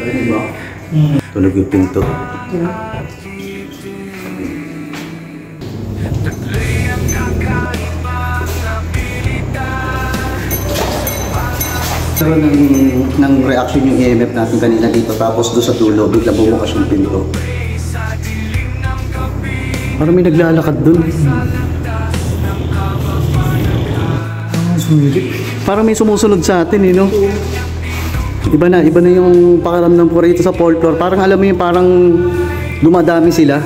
Pwede ba? Tunog yung pinto. Pero ng reaction yung EMF natin kanina dito, tapos doon sa dulo, bigla bumukas yung pinto. Parang may naglalakad doon. Parang may sumusunod sa atin, no? Iba na yung pakaramdam ko rito sa fourth floor. Parang alam mo yung parang dumadami sila.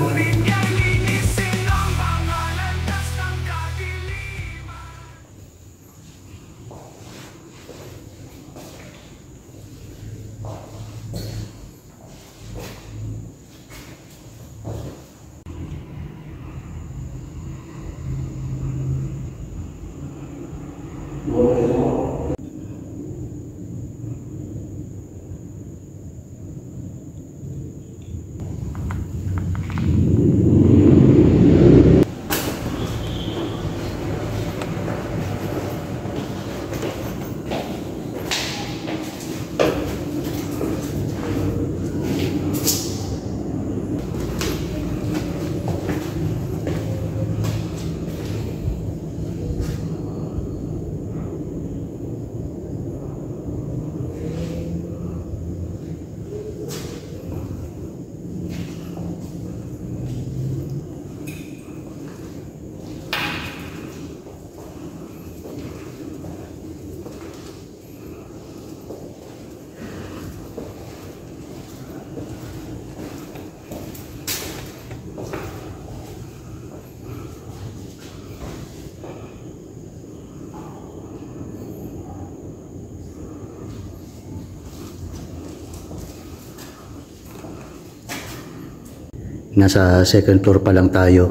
Nasa second floor pa lang tayo.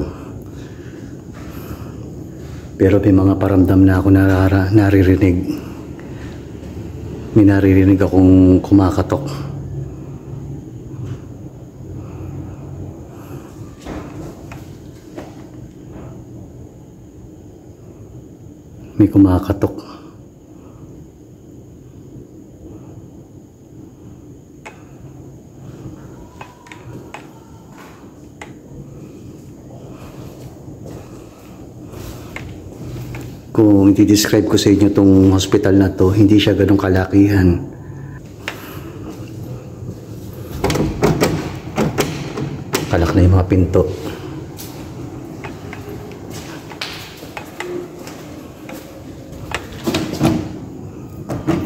Pero may mga paramdam na ako naririnig. May naririnig akong kumakatok. May kumakatok. Kung i-describe ko sa inyo itong hospital na to, hindi siya ganong kalakihan. Kalak na yung mga pinto.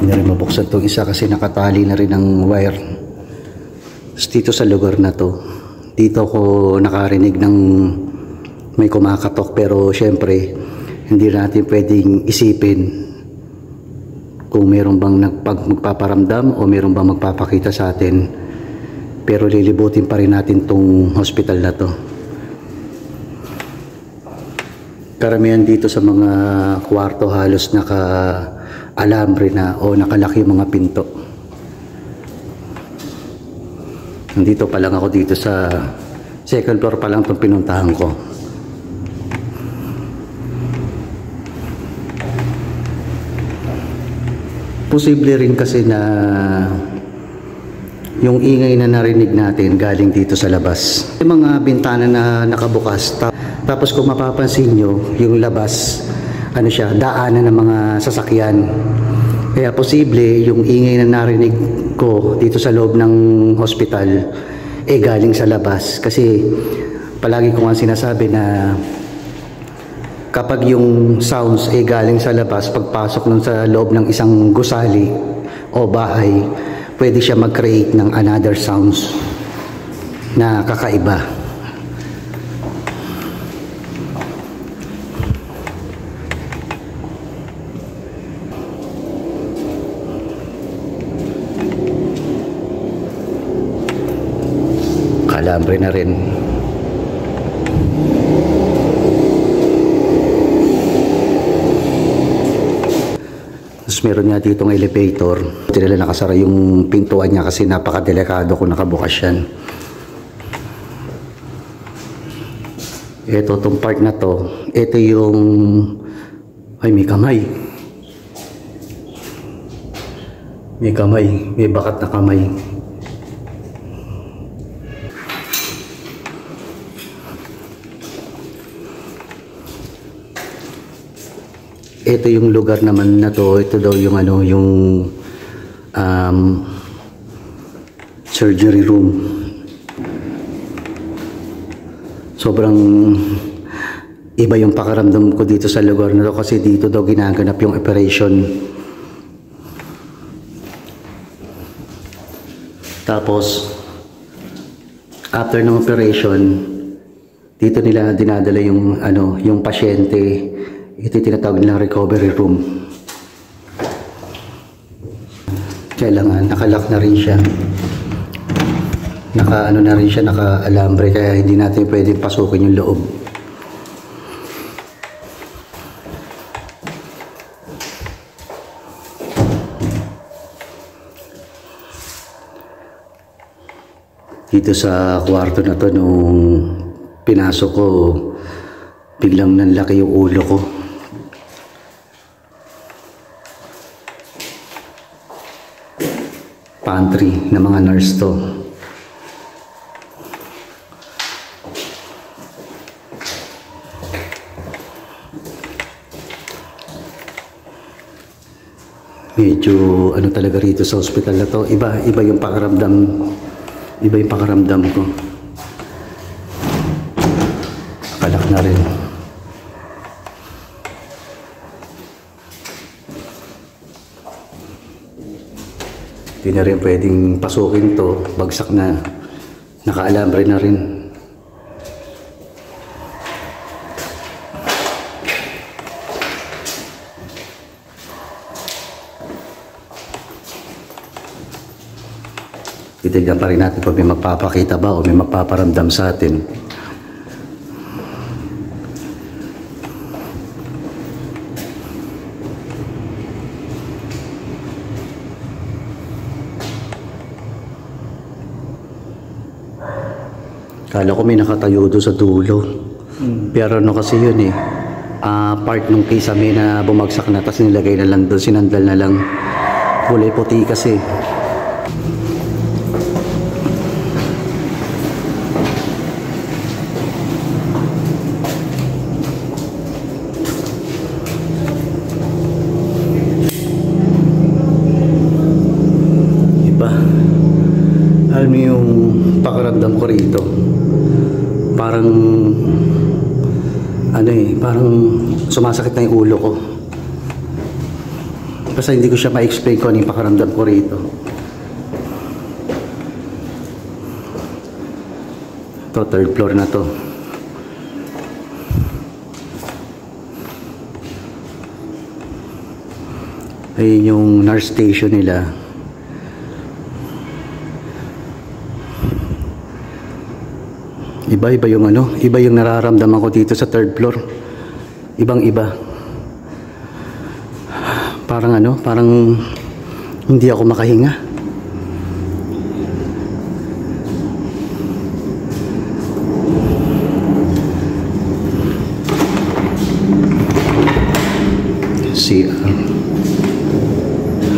Hindi rin mabuksan itong isa kasi nakatali na rin ang wire. Dito sa lugar na to, dito ko nakarinig ng may kumakatok, pero syempre hindi natin pwedeng isipin kung meron bang magpaparamdam o meron bang magpapakita sa atin. Pero lilibutin pa rin natin tong hospital na to. Karamihan dito sa mga kwarto halos naka-alambre na o nakalaki mga pinto. Nandito pa lang ako dito sa second floor pa lang itong pinuntahan ko. Posible rin kasi na yung ingay na narinig natin galing dito sa labas. May mga bintana na nakabukas. Tapos kung mapapansin nyo, yung labas, ano siya, daanan ng mga sasakyan. Kaya posible yung ingay na narinig ko dito sa loob ng hospital galing sa labas. Kasi palagi ko nga sinasabi na kapag yung sounds galing sa labas, pagpasok nun sa loob ng isang gusali o bahay, pwede siya mag-create ng another sounds na kakaiba. Kalambre na rin. Tapos meron nga dito ng elevator. Hindi nila nakasara yung pintuan niya kasi napakadelikado kung nakabukas yan. Ito, itong part na to, ito yung... Ay, may kamay. May kamay, may bakat na kamay. Ito yung lugar naman na to, ito daw yung ano, yung surgery room. Sobrang iba yung pakaramdam ko dito sa lugar na to kasi dito daw ginaganap yung operation. Tapos after ng operation, dito nila dinadala yung ano, yung pasyente. Ito tinatawag nilang recovery room. Kailangan nakalock na rin siya. Naka-ano na rin siya, naka-alambre, kaya hindi natin pwedeng pasukin yung loob. Dito sa kwarto na to, nung pinasok ko, biglang nanlaki yung ulo ko. Pantry ng mga nurse to. Medyo ano talaga rito sa hospital na to. Iba yung pakaramdam. Iba yung pakaramdam ko. Nakalak na rin. Hindi na rin pwedeng pasukin to. Bagsak na. Nakaalambre na rin. Titignan pa rin natin kung may magpapakita ba o may magpaparamdam sa atin. Kala ko may nakatayo doon sa dulo. Pero ano kasi yun eh. Part nung kisame na bumagsak na, tapos nilagay na lang doon, sinandal na lang. Kulay puti kasi. Iba. Alam mo yung pakiramdam ko rito. Parang ano eh, parang sumasakit na yung ulo ko. Basta hindi ko siya ma-explain kung ano yung pakiramdam ko rito. Ito, third floor na to. Ayun yung nurse station nila. Iba yung ano, iba yung nararamdaman ko dito sa third floor. Ibang-iba. Parang ano, parang hindi ako makahinga.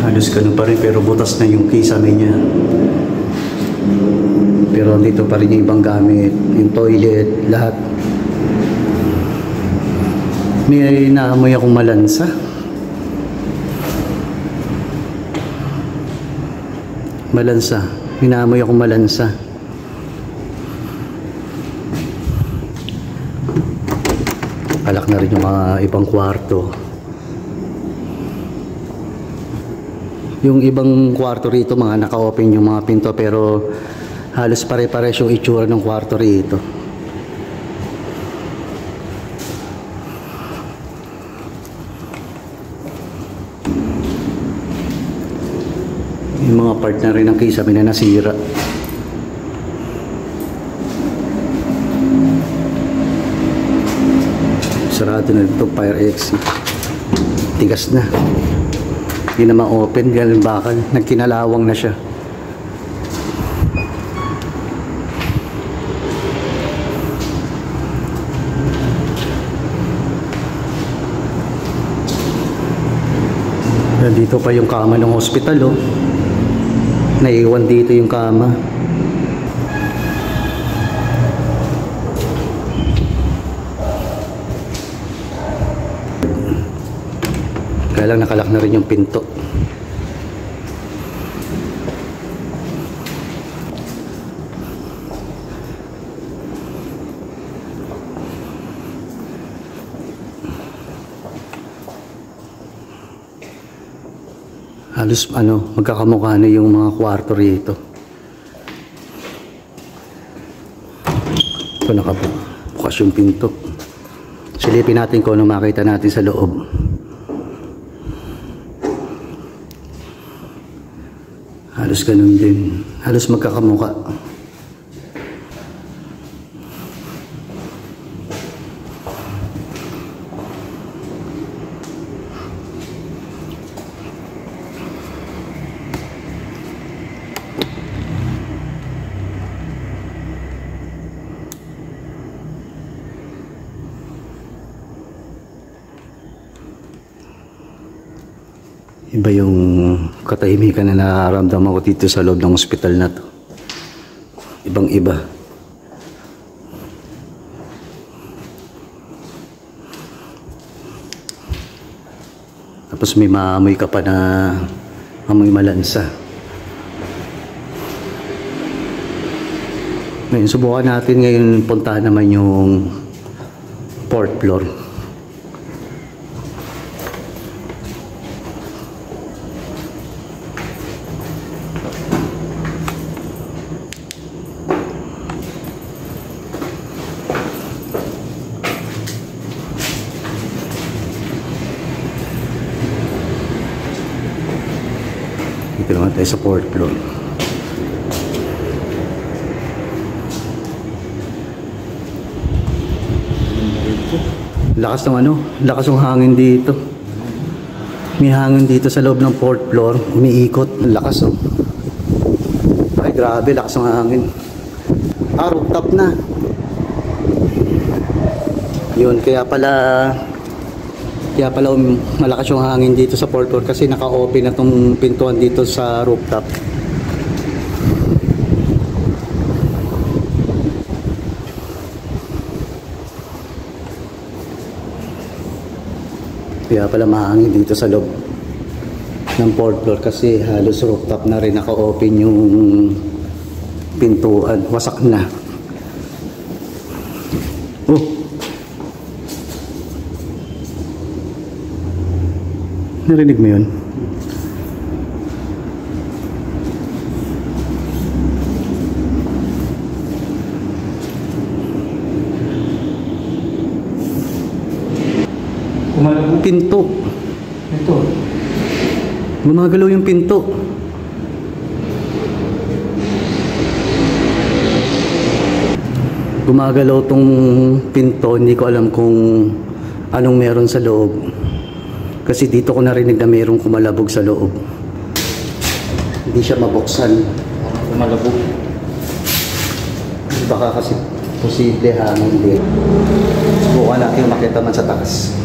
Halos ganun pa rin pero butas na yung kisame niya. Pero dito pa rin yung ibang gamit, yung toilet, lahat. May naamoy akong malansa. Malansa. May naamoy akong malansa. Alak na rin yung mga ibang kwarto. Yung ibang kwarto rito, mga naka-open yung mga pinto, pero halos pare-pares yung itsura ng kwarto rito. Yung mga part na rin ng kisame na nasira. Sarado na ito, fire exit. Tigas na. Hindi na ma-open, ganun bakal. Nagkinalawang na siya. Nandito pa yung kama ng hospital, oh. Naiwan dito yung kama. Kaya lang nakalak na rin yung pinto. Halos magkakamukha na yung mga kwarto rito. Ito nakabukas yung pinto. Silipin natin kung ano makita natin sa loob. Halos ganun din. Halos magkakamukha. Iba yung katahimikan na nararamdaman ko dito sa loob ng ospital na to. Ibang iba. Tapos may maamoy ka pa na amoy malansa. Ngayon, subukan natin ngayon puntahan naman yung 4th floor. Dito naman tayo sa 4th floor. Lakas ng lakas ng hangin dito. May hangin dito sa loob ng 4th floor. Umiikot. Lakas, oh. Ay, grabe, lakas ng hangin. Rooftop na. Yun, kaya pala malakas yung hangin dito sa 4th floor kasi naka-open na tong pintuan dito sa rooftop. Kaya pala mahangin dito sa loob ng 4th floor kasi halos rooftop na rin, naka-open yung pintuan. Wasak na. Oh! Narinig mo yun? Pinto. Ito. Gumagalaw yung pinto. Gumagalaw tong pinto. Hindi ko alam kung anong meron sa loob. Kasi dito ko narinig na mayroong kumalabog sa loob. Hindi siya mabuksan. Kumalabog. Baka kasi posible hangin din. Subukan natin makita man sa taas.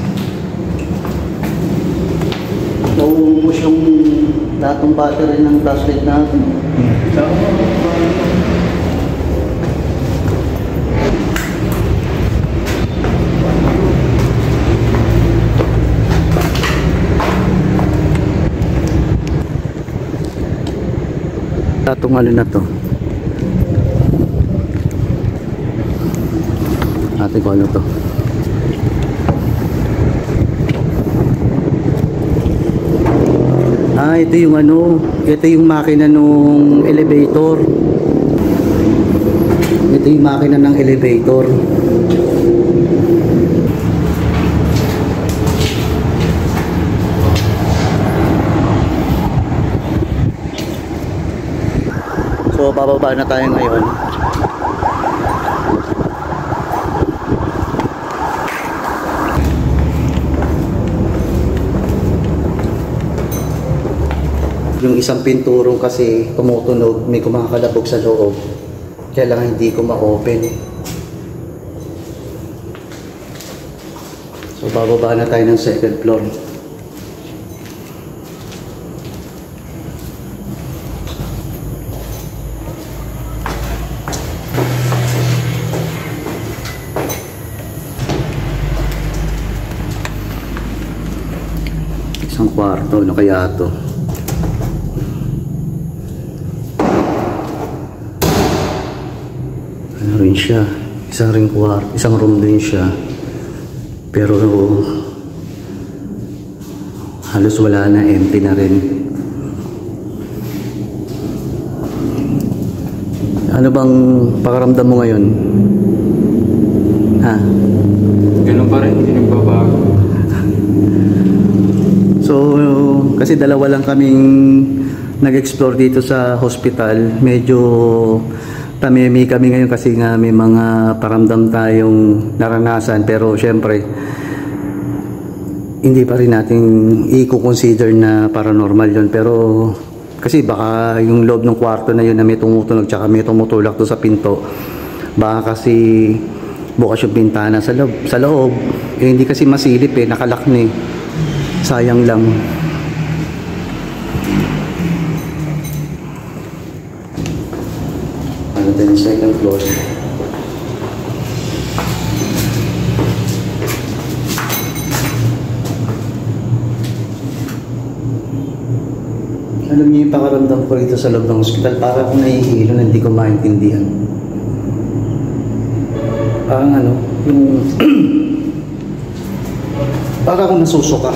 Nauubos yung datong battery ng flashlight natin. Datong na to. Ate ko ano to. Ito yung ito yung makina nung elevator. Ito yung makina ng elevator. So bababa na tayo ngayon. Yung isang pinturong kasi tumutunog, may kumakalabog sa loob. Kaya lang hindi ko ma-open. So bababa na tayo ng 2nd floor. kwarto. Ano kaya to? Ano rin siya? Isang ring kwarto, isang room din siya. Pero halos wala na, empty na rin. Ano bang pakiramdam mo ngayon? Ha? Ganun pa rin, hindi nagbabago. So, kasi dalawa lang kaming nag-explore dito sa hospital. Medyo tamimi kami ngayon kasi nga may mga paramdam tayong naranasan. Pero syempre, hindi pa rin natin i-consider na paranormal yon. Pero kasi baka yung loob ng kwarto na yun na may tumutunog tsaka may tumutulak doon sa pinto, baka kasi bukas yung bintana sa loob. Eh, hindi kasi masilip eh, nakalak na eh. Sayang lang. And then second floor. Alam niyo yung pakaramdam ko rito sa loob ng hospital, para akong nahihilo na hindi ko maintindihan. Parang ano, yung para akong nasusuka.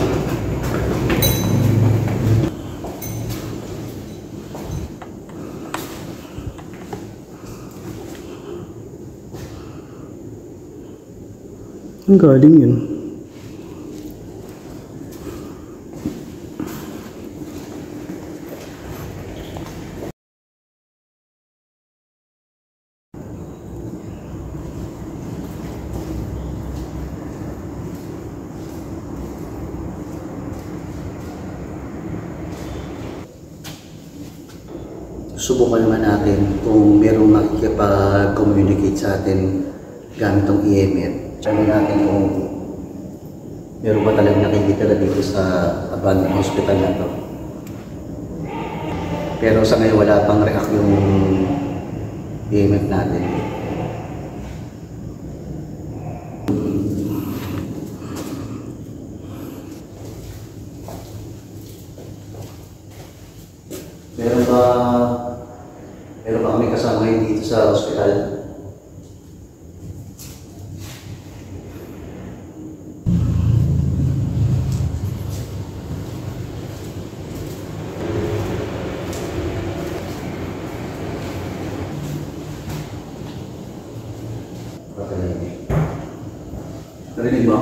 Ang galing yun. Subukan naman natin kung merong makikipag-communicate sa atin gamit ang EMF. Sabi natin kung meron ba talagang nakikitira dito sa abandoned hospital na to. Pero sa ngayon wala pang react yung EMF natin. Meron ba kami kasama ngayon dito sa hospital? Narinig ba?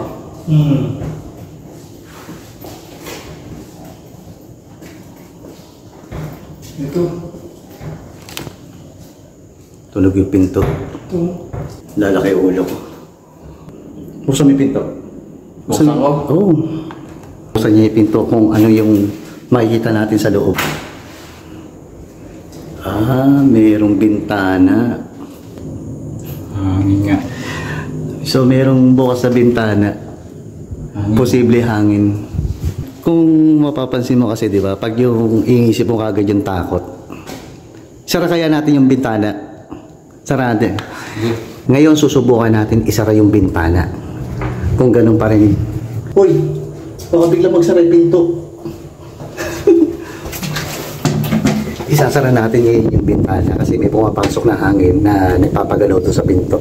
Ito. Tunog yung pinto. Ito. Lalaki ulo ko. Buksan mo yung pinto. Buksan ko? Oo. Buksan niya yung pinto kung ano yung makikita natin sa loob. Ah, mayroong bintana. Hangin nga. So, mayroong bukas sa bintana. Posible hangin. Kung mapapansin mo kasi, di ba, pag yung iisip mo kagad yung takot. Sara kaya natin yung bintana. Sara natin. Ngayon, susubukan natin isara yung bintana. Kung ganun pa rin. Uy! Baka bigla magsara yung pinto. Isasara natin yung bintana kasi may pumapasok na hangin na nagpapagalaw to sa pinto.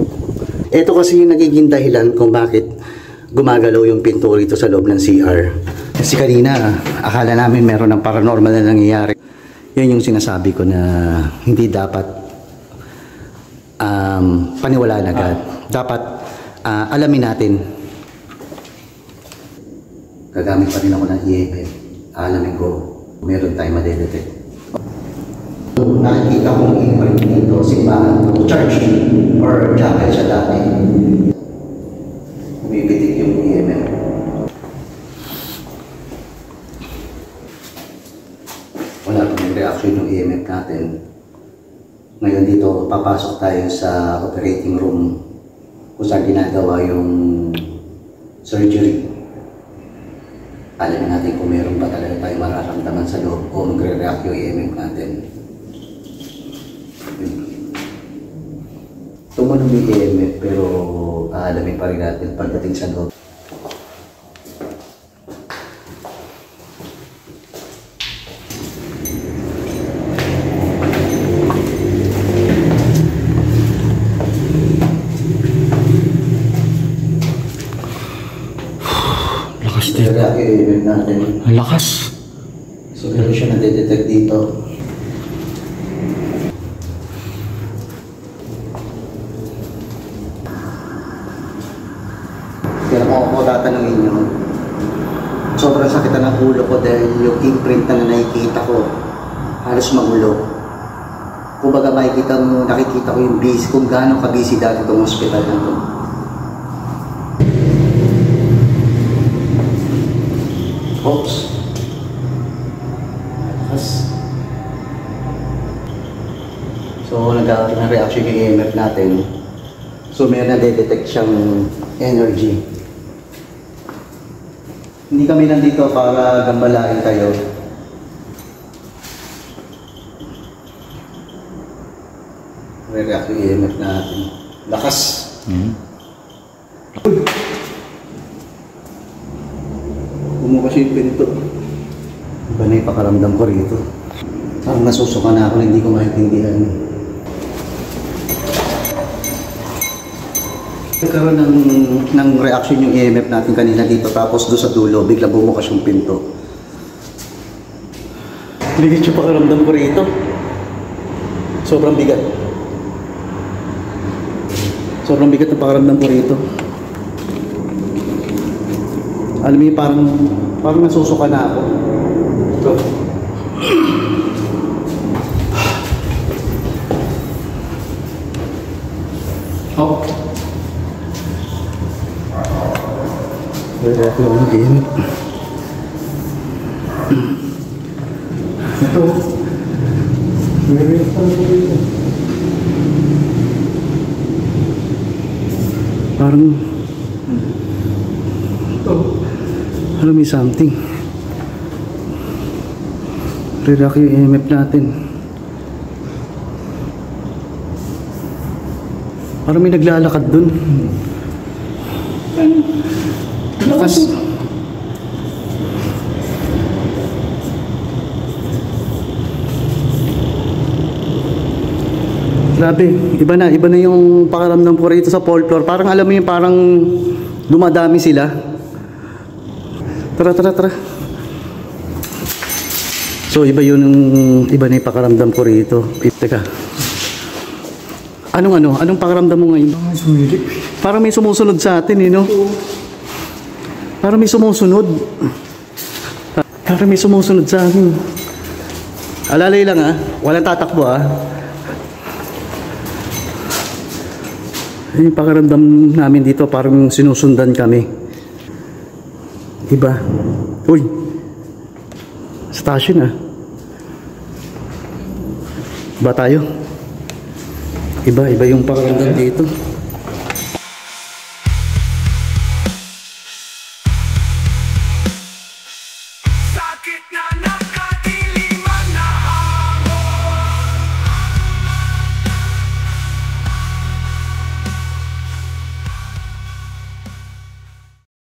Ito kasi yung nagiging dahilan kung bakit gumagalaw yung pinto rito sa loob ng CR. Kasi kanina, akala namin meron ng paranormal na nangyayari. Yan yung sinasabi ko na hindi dapat paniwalaan agad. Dapat alamin natin. Gagamit pa rin ako ng EMF. Alamin ko, meron tayong madedetect. Nakikita kong imprint dito, simbahan, church, or chapel siya dati. Bumibitik yung EMF. Wala pang reaction yung EMF natin. Ngayon dito, papasok tayo sa operating room kung saan ginagawa yung surgery. Alamin natin kung meron ba talaga tayo mararamdaman sa loob o magre-react yung EMF natin. Tumunog yung EMF pero alamin pa rin natin pagdating sa loob. React yung event natin. Ang lakas. So, meron siya na-detect dito. Pero kung ako tatanungin nyo, sobrang sakit na ng ulo ko dahil yung imprint na nakikita ko halos magulo. Kumbaga nakikita ko yung busy, kung gaano ka-busy dati itong hospital na ito. Oops. So, nagkakaroon ng reaction yung EMF natin. So, may na-detect siyang energy. Hindi kami nandito para gambalain kayo. React yung EMF natin. Lakas. Bumukas yung pinto. Iba na yung pakaramdam ko rito. Parang nasusuka na ako na hindi ko maintindihan. Nagkaroon ng reaction yung EMF natin kanina dito, tapos doon sa dulo, bigla bumukas yung pinto. Bigat yung pakaramdam ko rito. Sobrang bigat. Sobrang bigat ang pakaramdam ko rito. Alam mo yung parang nasusuka na ako. Ito. Oh. React lang ang game. Ito. React lang ang game. Parang alam mo something. React yung EMF natin. Parang may naglalakad dun. Lakas. Grabe, iba na yung pakaramdam ko rito sa fourth floor. Parang alam mo yung parang dumadami sila. Tara. So iba na yung pakaramdam ko rito. Teka. Anong pakaramdam mo ngayon? Parang may sumusunod sa atin, no? Parang may sumusunod. Parang may sumusunod sa akin. Alalay lang walang tatakbo Yung pakaramdam namin dito, parang sinusundan kami. Iba. Uy! Station Iba tayo. Iba yung pakaramdam dito.